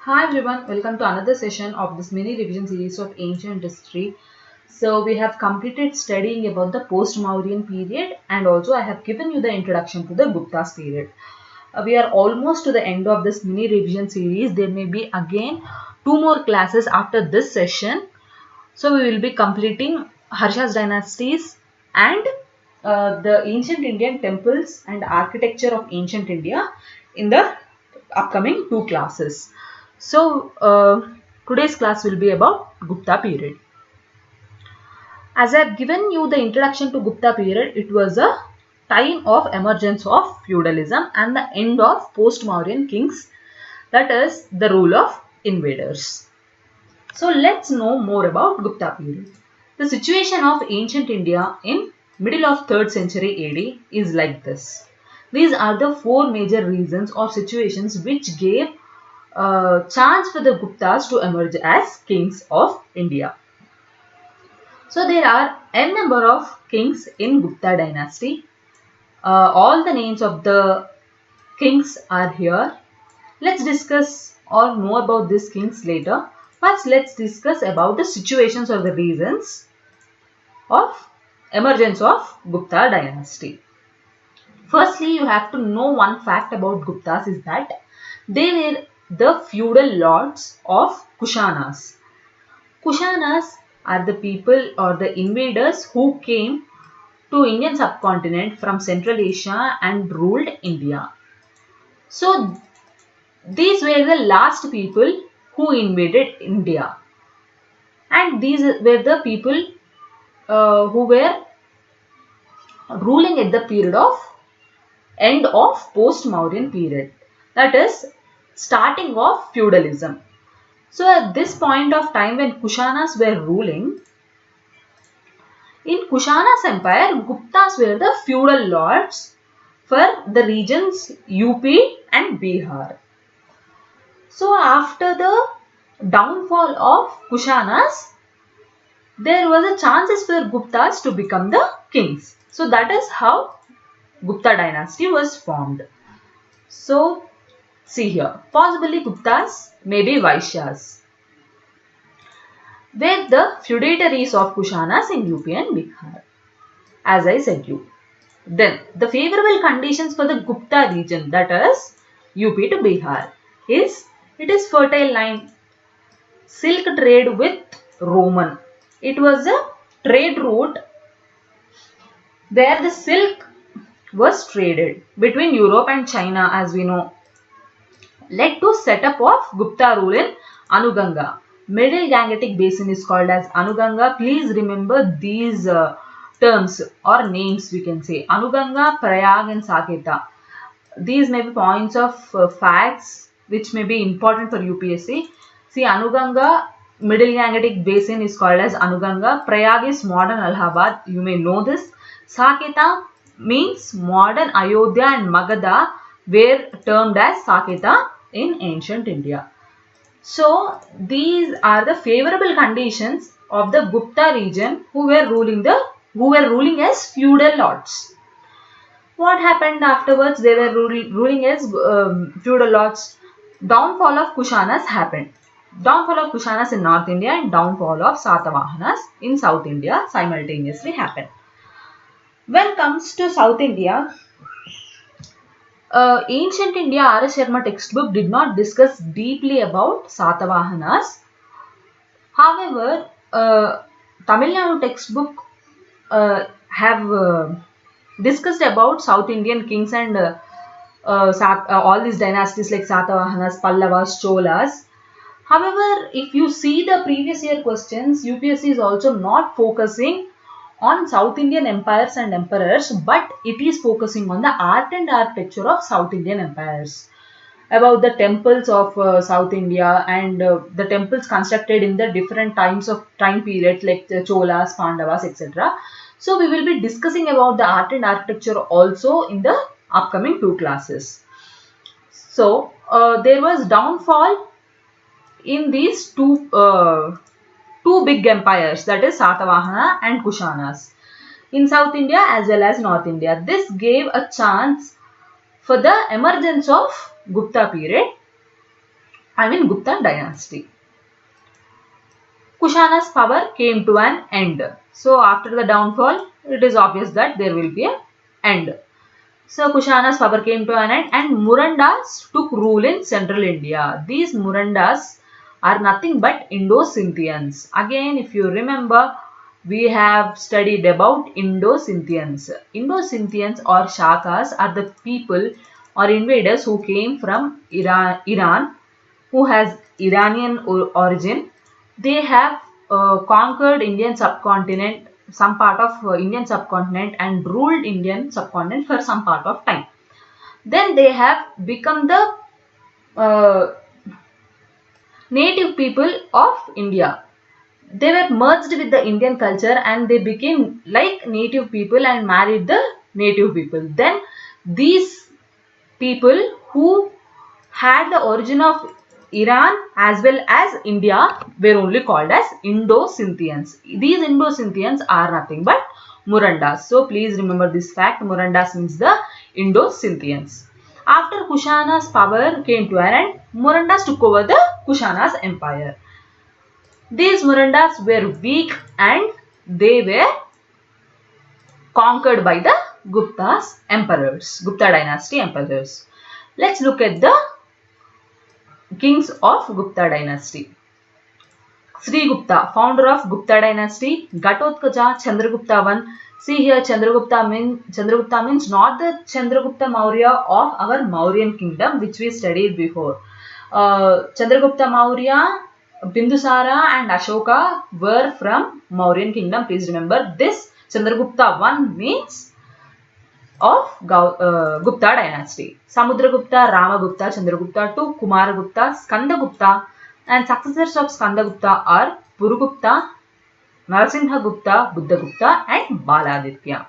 Hi everyone, welcome to another session of this mini revision series of ancient history. So we have completed studying about the post-Mauryan period and also I have given you the introduction to the Gupta's period. We are almost to the end of this mini revision series. There may be again two more classes after this session. So we will be completing Harsha's dynasties and the ancient Indian temples and architecture of ancient India in the upcoming two classes. So today's class will be about Gupta period. As I have given you the introduction to Gupta period, it was a time of emergence of feudalism and the end of post-Mauryan kings, that is the rule of invaders. So let's know more about Gupta period. The situation of ancient India in middle of 3rd century AD is like this. These are the four major reasons or situations which gave chance for the Guptas to emerge as kings of India. So there are n number of kings in Gupta dynasty. All the names of the kings are here. Let's discuss or know about these kings later. First, let's discuss about the situations or the reasons of emergence of Gupta dynasty. Firstly, you have to know one fact about Guptas is that they were the feudal lords of Kushanas. Kushanas are the people or the invaders who came to Indian subcontinent from Central Asia and ruled India. So these were the last people who invaded India, and these were the people who were ruling at the period of end of post-Mauryan period, that is starting of feudalism. So at this point of time when Kushanas were ruling, in Kushana's empire, Guptas were the feudal lords for the regions UP and Bihar. So after the downfall of Kushanas, there was a chances for Guptas to become the kings. So that is how Gupta dynasty was formed. So see here, possibly Guptas, maybe Vaishyas, were the feudatories of Kushanas in UP and Bihar, as I said you. Then the favorable conditions for the Gupta region, that is UP to Bihar, is it is fertile land, silk trade with Roman. It was a trade route where the silk was traded between Europe and China, as we know, led to setup of Gupta rule in Anuganga. Middle Gangetic Basin is called as Anuganga. Please remember these terms or names, we can say Anuganga, Prayag and Saketa. These may be points of facts which may be important for UPSC. See, Anuganga, Middle Gangetic Basin is called as Anuganga. Prayag is modern Allahabad. You may know this. Saketa means modern Ayodhya and Magadha were termed as Saketa in ancient India. So these are the favorable conditions of the Gupta region who were ruling as feudal lords. What happened afterwards? They were ruling as feudal lords. Downfall of Kushanas happened. Downfall of Kushanas in North India and downfall of Satavahanas in South India simultaneously happened. When it comes to South India, ancient India R.S. Sharma textbook did not discuss deeply about Satavahanas. However, Tamil Nadu textbook have discussed about South Indian kings and all these dynasties like Satavahanas, Pallavas, Cholas. However, if you see the previous year questions, UPSC is also not focusing on South Indian empires and emperors, but it is focusing on the art and architecture of South Indian empires, about the temples of South India and the temples constructed in the different time periods like the Cholas, Pandavas, etc. So we will be discussing about the art and architecture also in the upcoming two classes. So there was downfall in these two big empires, that is Satavahana and Kushanas, in South India as well as North India. This gave a chance for the emergence of Gupta period. Gupta dynasty. Kushana's power came to an end. So after the downfall, it is obvious that there will be an end. So Kushana's power came to an end and Murandas took rule in central India. These Murandas are nothing but Indo-Scythians. Again, if you remember, we have studied about Indo-Scythians. Indo-Scythians or Shakas are the people or invaders who came from Iran, who has Iranian origin. They have conquered Indian subcontinent, some part of Indian subcontinent, and ruled Indian subcontinent for some part of time. Then they have become the native people of India. They were merged with the Indian culture and they became like native people and married the native people. Then these people who had the origin of Iran as well as India were only called as Indo-Scythians. These Indo-Scythians are nothing but Murandas. So please remember this fact. Murandas means the Indo-Scythians. After Kushana's power came to an end, Murandas took over the Kushana's empire. These Murandas were weak and they were conquered by the Gupta's emperors, Gupta dynasty emperors. Let's look at the kings of Gupta dynasty. Sri Gupta, founder of Gupta dynasty. Ghatotkacha, Chandragupta I. See here, Chandragupta means not the Chandragupta Maurya of our Mauryan kingdom, which we studied before. Chandragupta Maurya, Bindusara and Ashoka were from Mauryan kingdom. Please remember this. Chandragupta I means of Gupta dynasty. Samudragupta, Ramagupta, Chandragupta II, Kumaragupta, Skandagupta, and successors of Skandagupta are Purugupta, Narasimhagupta, Buddhagupta and Baladitya.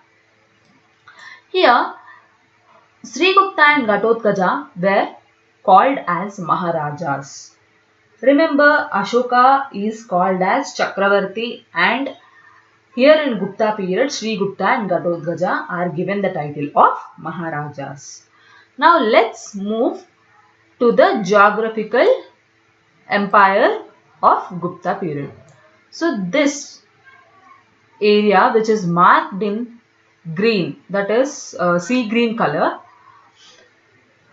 Here, Sri Gupta and Ghatotkacha were called as Maharajas. Remember, Ashoka is called as Chakravarti, and here in Gupta period, Sri Gupta and Ghatotkacha are given the title of Maharajas. Now let's move to the geographical empire of Gupta period. So this area which is marked in green, that is sea green color,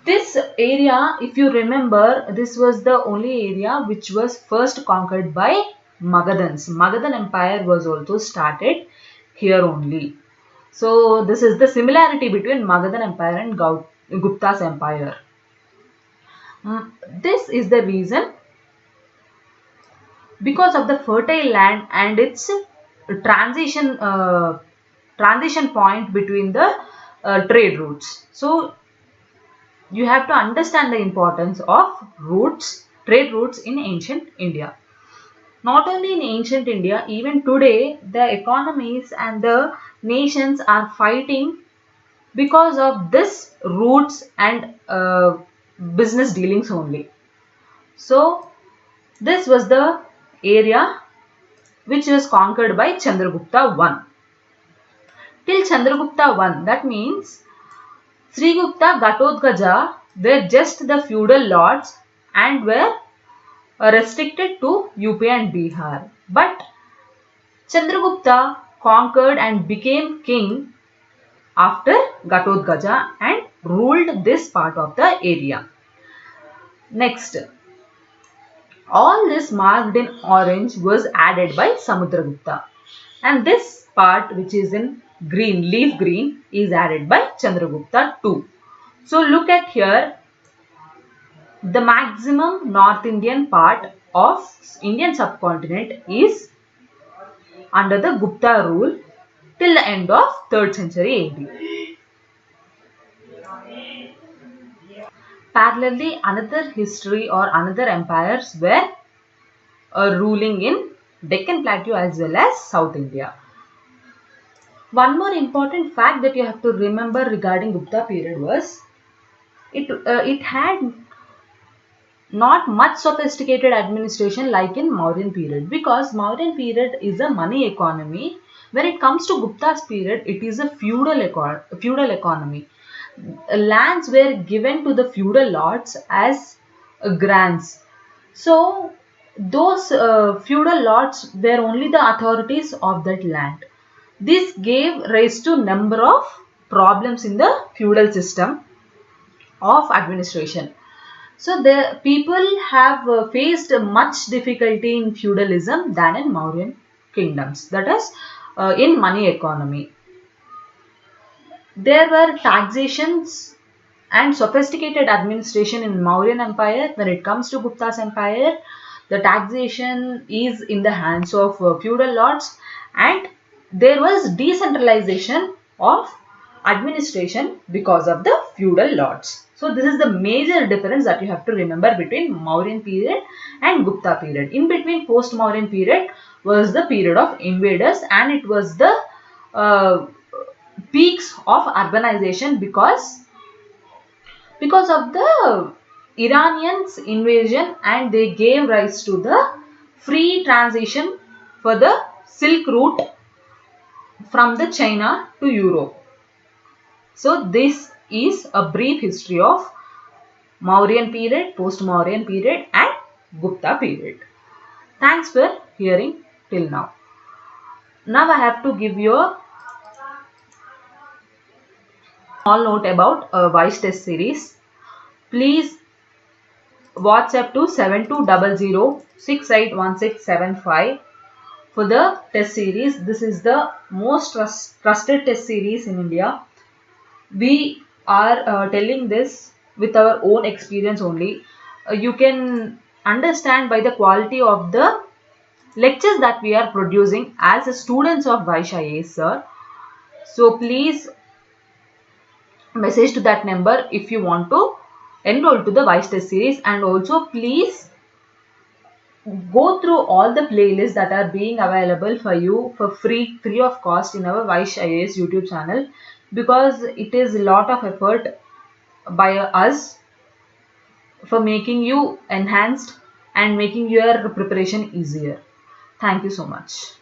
this area, if you remember, this was the only area which was first conquered by Magadhans. Magadhan empire was also started here only. So this is the similarity between Magadhan empire and Gupta's empire. This is the reason because of the fertile land and its transition point between the trade routes. So you have to understand the importance of trade routes in ancient India. Not only in ancient India, even today the economies and the nations are fighting because of this routes and business dealings only. So this was the area which was conquered by Chandragupta I. Till Chandragupta I, that means Sri Gupta, Ghatotkacha were just the feudal lords and were restricted to UP and Bihar. But Chandragupta conquered and became king after Ghatotkacha and ruled this part of the area. Next, all this marked in orange was added by Samudragupta, and this part which is in green, leaf green, is added by Chandragupta II. So look at here, the maximum North Indian part of Indian subcontinent is under the Gupta rule till the end of 3rd century AD. Parallelly, another history or another empires were ruling in Deccan Plateau as well as South India. One more important fact that you have to remember regarding Gupta period was it had not much sophisticated administration like in Mauryan period, because Mauryan period is a money economy. When it comes to Gupta's period, it is a feudal economy. Lands were given to the feudal lords as grants. So those feudal lords were only the authorities of that land. This gave rise to number of problems in the feudal system of administration. So the people have faced much difficulty in feudalism than in Mauryan kingdoms, that is in money economy. There were taxations and sophisticated administration in Mauryan Empire. When it comes to Gupta's empire, the taxation is in the hands of feudal lords, and there was decentralization of administration because of the feudal lords. So this is the major difference that you have to remember between Mauryan period and Gupta period. In between, post Mauryan period was the period of invaders, and it was the uh, peaks of urbanization because of the Iranians invasion, and they gave rise to the free transition for the Silk Route from the China to Europe. So this is a brief history of Mauryan period, post-Mauryan period and Gupta period. Thanks for hearing till now. Now I have to give you a small note about a Vice Test series. Please WhatsApp to 7200681675 for the test series. This is the most trusted test series in India. We are telling this with our own experience only. You can understand by the quality of the lectures that we are producing as a students of Vaishya IAS, sir. So please message to that number if you want to enroll to the Vice Test series, and also please go through all the playlists that are being available for you for free of cost in our Vaishya IAS YouTube channel, because it is a lot of effort by us for making you enhanced and making your preparation easier. Thank you so much.